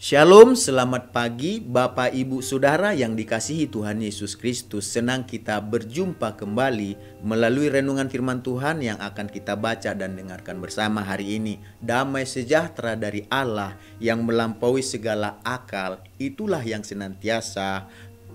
Shalom, selamat pagi Bapak Ibu Saudara yang dikasihi Tuhan Yesus Kristus. Senang kita berjumpa kembali melalui renungan firman Tuhan yang akan kita baca dan dengarkan bersama hari ini. Damai sejahtera dari Allah yang melampaui segala akal, itulah yang senantiasa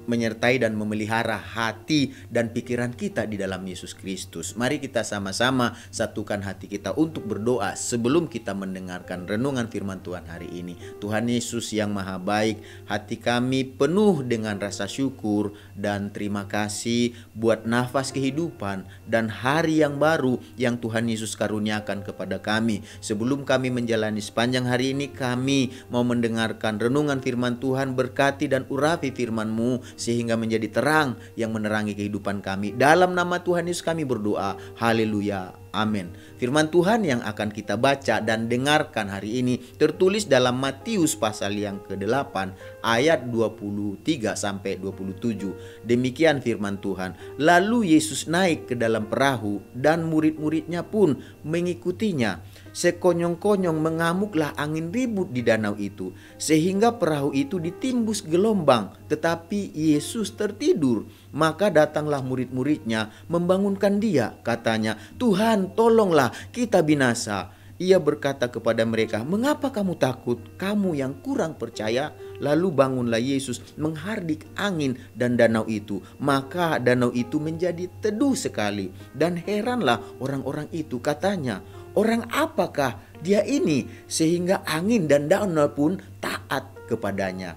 menyertai dan memelihara hati dan pikiran kita di dalam Yesus Kristus. Mari kita sama-sama satukan hati kita untuk berdoa sebelum kita mendengarkan renungan firman Tuhan hari ini. Tuhan Yesus yang Maha Baik, hati kami penuh dengan rasa syukur dan terima kasih buat nafas kehidupan dan hari yang baru yang Tuhan Yesus karuniakan kepada kami. Sebelum kami menjalani sepanjang hari ini, kami mau mendengarkan renungan firman Tuhan. Berkati dan urapi firman-Mu sehingga menjadi terang yang menerangi kehidupan kami. Dalam nama Tuhan Yesus kami berdoa. Haleluya. Amin. Firman Tuhan yang akan kita baca dan dengarkan hari ini tertulis dalam Matius pasal yang ke-8 ayat 23 sampai 27. Demikian firman Tuhan. Lalu Yesus naik ke dalam perahu dan murid-muridnya pun mengikutinya. Sekonyong-konyong mengamuklah angin ribut di danau itu, sehingga perahu itu ditimbus gelombang, tetapi Yesus tertidur. Maka datanglah murid-muridnya membangunkan dia, katanya, "Tuhan, tolonglah, kita binasa." Ia berkata kepada mereka, "Mengapa kamu takut, kamu yang kurang percaya?" Lalu bangunlah Yesus menghardik angin dan danau itu. Maka danau itu menjadi teduh sekali. Dan heranlah orang-orang itu, katanya, "Orang apakah dia ini sehingga angin dan danau pun taat kepadanya?"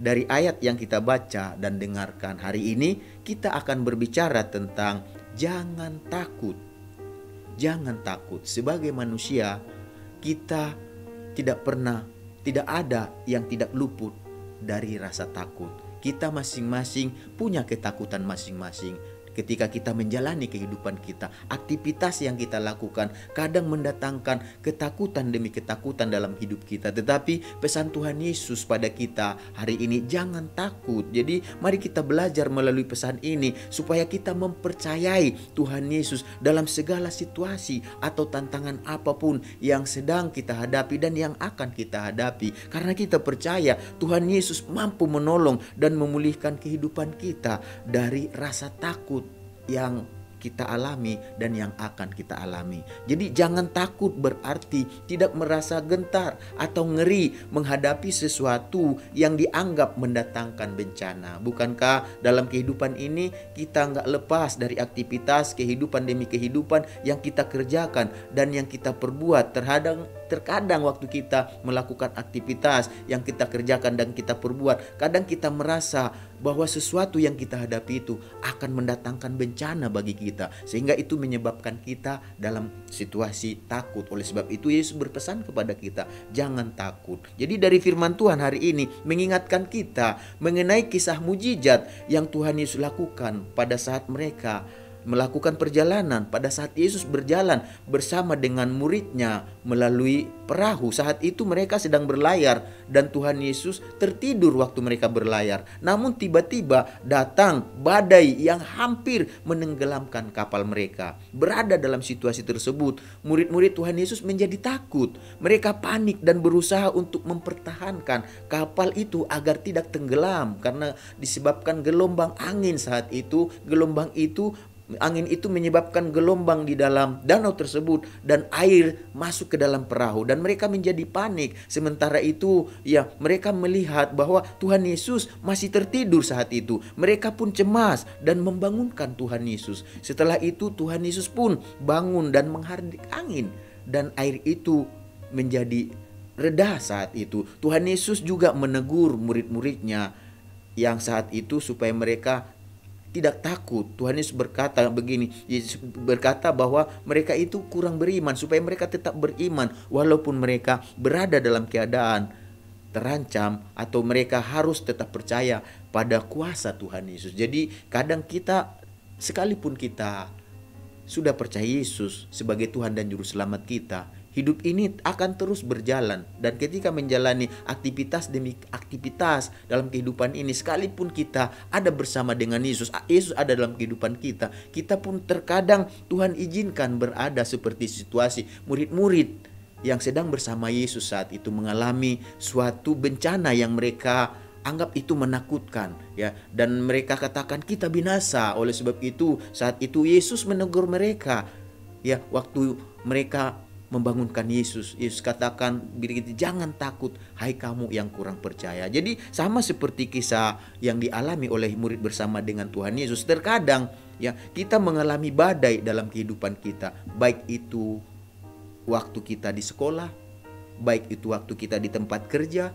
Dari ayat yang kita baca dan dengarkan hari ini, kita akan berbicara tentang jangan takut. Jangan takut. Sebagai manusia, kita tidak ada yang tidak luput dari rasa takut. Kita masing-masing punya ketakutan masing-masing. Ketika kita menjalani kehidupan kita, aktivitas yang kita lakukan kadang mendatangkan ketakutan demi ketakutan dalam hidup kita. Tetapi pesan Tuhan Yesus pada kita hari ini, jangan takut. Jadi mari kita belajar melalui pesan ini supaya kita mempercayai Tuhan Yesus dalam segala situasi atau tantangan apapun yang sedang kita hadapi dan yang akan kita hadapi. Karena kita percaya Tuhan Yesus mampu menolong dan memulihkan kehidupan kita dari rasa takut yang kita alami dan yang akan kita alami. Jadi jangan takut berarti tidak merasa gentar atau ngeri menghadapi sesuatu yang dianggap mendatangkan bencana. Bukankah dalam kehidupan ini kita nggak lepas dari aktivitas kehidupan demi kehidupan yang kita kerjakan dan yang kita perbuat. Terkadang waktu kita melakukan aktivitas yang kita kerjakan dan kita perbuat, kadang kita merasa bahwa sesuatu yang kita hadapi itu akan mendatangkan bencana bagi kita, sehingga itu menyebabkan kita dalam situasi takut. Oleh sebab itu Yesus berpesan kepada kita, jangan takut. Jadi dari firman Tuhan hari ini mengingatkan kita mengenai kisah mujizat yang Tuhan Yesus lakukan pada saat mereka melakukan perjalanan, pada saat Yesus berjalan bersama dengan muridnya melalui perahu. Saat itu mereka sedang berlayar dan Tuhan Yesus tertidur waktu mereka berlayar. Namun tiba-tiba datang badai yang hampir menenggelamkan kapal mereka. Berada dalam situasi tersebut, murid-murid Tuhan Yesus menjadi takut. Mereka panik dan berusaha untuk mempertahankan kapal itu agar tidak tenggelam karena disebabkan gelombang angin saat itu. Angin itu menyebabkan gelombang di dalam danau tersebut dan air masuk ke dalam perahu dan mereka menjadi panik. Sementara itu mereka melihat bahwa Tuhan Yesus masih tertidur saat itu. Mereka pun cemas dan membangunkan Tuhan Yesus. Setelah itu Tuhan Yesus pun bangun dan menghardik angin dan air itu menjadi reda saat itu. Tuhan Yesus juga menegur murid-muridnya yang saat itu supaya mereka tidak takut. Tuhan Yesus berkata begini, Yesus berkata bahwa mereka itu kurang beriman, supaya mereka tetap beriman walaupun mereka berada dalam keadaan terancam atau mereka harus tetap percaya pada kuasa Tuhan Yesus. Jadi kadang kita, sekalipun kita sudah percaya Yesus sebagai Tuhan dan Juru Selamat kita, hidup ini akan terus berjalan. Dan ketika menjalani aktivitas demi aktivitas dalam kehidupan ini, sekalipun kita ada bersama dengan Yesus, Yesus ada dalam kehidupan kita, kita pun terkadang Tuhan izinkan berada seperti situasi murid-murid yang sedang bersama Yesus saat itu mengalami suatu bencana yang mereka anggap itu menakutkan, ya, dan mereka katakan kita binasa. Oleh sebab itu saat itu Yesus menegur mereka, ya, waktu mereka membangunkan Yesus. Yesus katakan begitu, jangan takut hai kamu yang kurang percaya. Jadi sama seperti kisah yang dialami oleh murid bersama dengan Tuhan Yesus. Terkadang ya kita mengalami badai dalam kehidupan kita, baik itu waktu kita di sekolah, baik itu waktu kita di tempat kerja,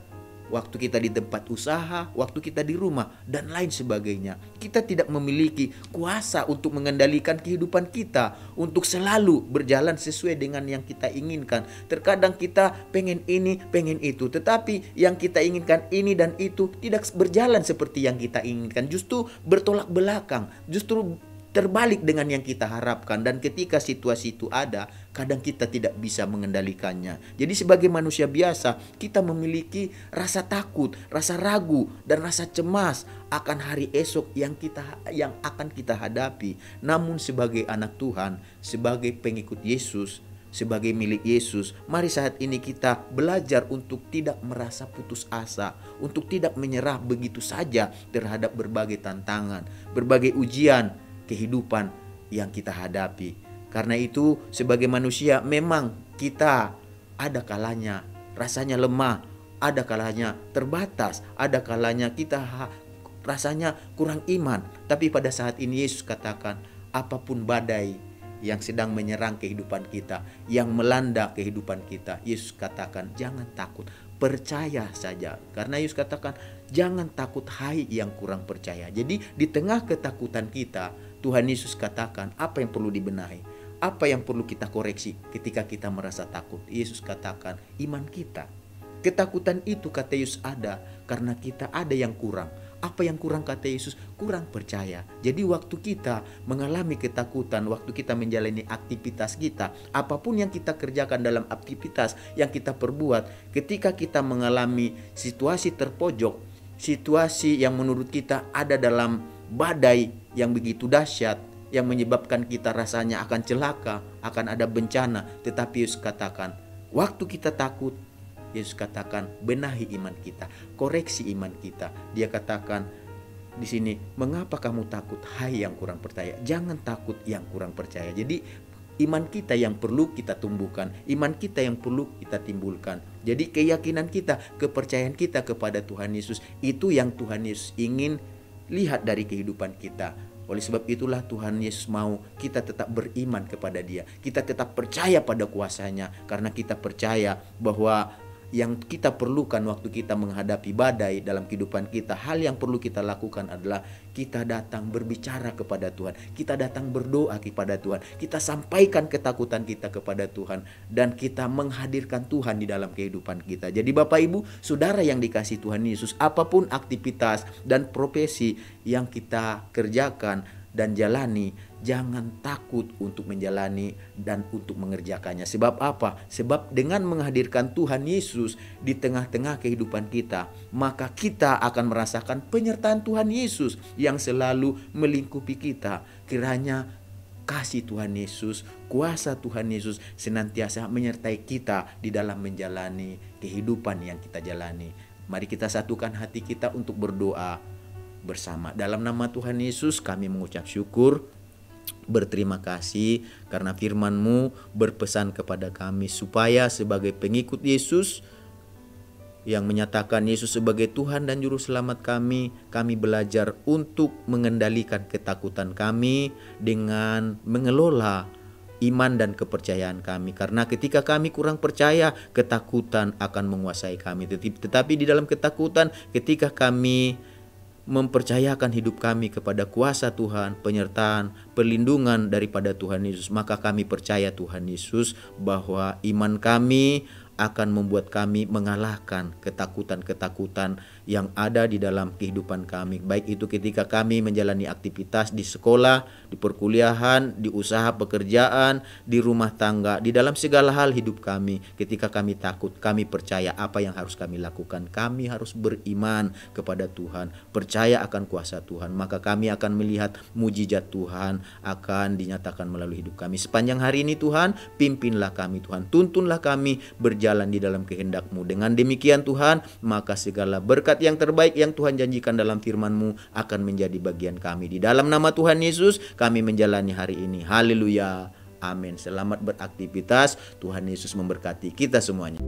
waktu kita di tempat usaha, waktu kita di rumah, dan lain sebagainya. Kita tidak memiliki kuasa untuk mengendalikan kehidupan kita, untuk selalu berjalan sesuai dengan yang kita inginkan. Terkadang kita pengen ini, pengen itu, tetapi yang kita inginkan ini dan itu tidak berjalan seperti yang kita inginkan. Justru bertolak belakang, justru terbalik dengan yang kita harapkan. Dan ketika situasi itu ada, kadang kita tidak bisa mengendalikannya. Jadi sebagai manusia biasa, kita memiliki rasa takut, rasa ragu, dan rasa cemas akan hari esok yang akan kita hadapi. Namun sebagai anak Tuhan, sebagai pengikut Yesus, sebagai milik Yesus, mari saat ini kita belajar untuk tidak merasa putus asa, untuk tidak menyerah begitu saja terhadap berbagai tantangan, berbagai ujian kehidupan yang kita hadapi. Karena itu sebagai manusia memang kita ada kalanya rasanya lemah, ada kalanya terbatas, ada kalanya kita rasanya kurang iman. Tapi pada saat ini Yesus katakan, apapun badai yang sedang menyerang kehidupan kita, yang melanda kehidupan kita, Yesus katakan jangan takut, percaya saja. Karena Yesus katakan jangan takut hai yang kurang percaya. Jadi di tengah ketakutan kita, Tuhan Yesus katakan apa yang perlu dibenahi, apa yang perlu kita koreksi ketika kita merasa takut. Yesus katakan iman kita. Ketakutan itu kata Yesus ada karena kita ada yang kurang. Apa yang kurang kata Yesus? Kurang percaya. Jadi waktu kita mengalami ketakutan, waktu kita menjalani aktivitas kita, apapun yang kita kerjakan dalam aktivitas yang kita perbuat, ketika kita mengalami situasi terpojok, situasi yang menurut kita ada dalam badai yang begitu dahsyat, yang menyebabkan kita rasanya akan celaka, akan ada bencana. Tetapi Yesus katakan, waktu kita takut, Yesus katakan benahi iman kita, koreksi iman kita. Dia katakan di sini, mengapa kamu takut hai yang kurang percaya? Jangan takut yang kurang percaya. Jadi iman kita yang perlu kita tumbuhkan, iman kita yang perlu kita timbulkan. Jadi keyakinan kita, kepercayaan kita kepada Tuhan Yesus, itu yang Tuhan Yesus ingin lihat dari kehidupan kita. Oleh sebab itulah Tuhan Yesus mau kita tetap beriman kepada Dia. Kita tetap percaya pada kuasanya, karena kita percaya bahwa yang kita perlukan waktu kita menghadapi badai dalam kehidupan kita, hal yang perlu kita lakukan adalah kita datang berbicara kepada Tuhan, kita datang berdoa kepada Tuhan, kita sampaikan ketakutan kita kepada Tuhan, dan kita menghadirkan Tuhan di dalam kehidupan kita. Jadi Bapak Ibu Saudara yang dikasihi Tuhan Yesus, apapun aktivitas dan profesi yang kita kerjakan dan jalani, jangan takut untuk menjalani dan untuk mengerjakannya. Sebab apa? Sebab dengan menghadirkan Tuhan Yesus di tengah-tengah kehidupan kita, maka kita akan merasakan penyertaan Tuhan Yesus yang selalu melingkupi kita. Kiranya kasih Tuhan Yesus, kuasa Tuhan Yesus senantiasa menyertai kita di dalam menjalani kehidupan yang kita jalani. Mari kita satukan hati kita untuk berdoa bersama. Dalam nama Tuhan Yesus kami mengucap syukur, berterima kasih karena firman-Mu berpesan kepada kami supaya sebagai pengikut Yesus yang menyatakan Yesus sebagai Tuhan dan Juru Selamat kami belajar untuk mengendalikan ketakutan kami dengan mengelola iman dan kepercayaan kami. Karena ketika kami kurang percaya, ketakutan akan menguasai kami. Tetapi di dalam ketakutan, ketika kami mempercayakan hidup kami kepada kuasa Tuhan, penyertaan, perlindungan daripada Tuhan Yesus, maka kami percaya Tuhan Yesus bahwa iman kami akan membuat kami mengalahkan ketakutan-ketakutan yang ada di dalam kehidupan kami. Baik itu ketika kami menjalani aktivitas di sekolah, di perkuliahan, di usaha pekerjaan, di rumah tangga, di dalam segala hal hidup kami. Ketika kami takut, kami percaya apa yang harus kami lakukan. Kami harus beriman kepada Tuhan, percaya akan kuasa Tuhan. Maka kami akan melihat mujizat Tuhan akan dinyatakan melalui hidup kami. Sepanjang hari ini Tuhan, pimpinlah kami Tuhan, tuntunlah kami berjalan di dalam kehendak-Mu. Dengan demikian Tuhan, maka segala berkat yang terbaik yang Tuhan janjikan dalam firman-Mu akan menjadi bagian kami. Di dalam nama Tuhan Yesus kami menjalani hari ini. Haleluya. Amin. Selamat beraktivitas. Tuhan Yesus memberkati kita semuanya.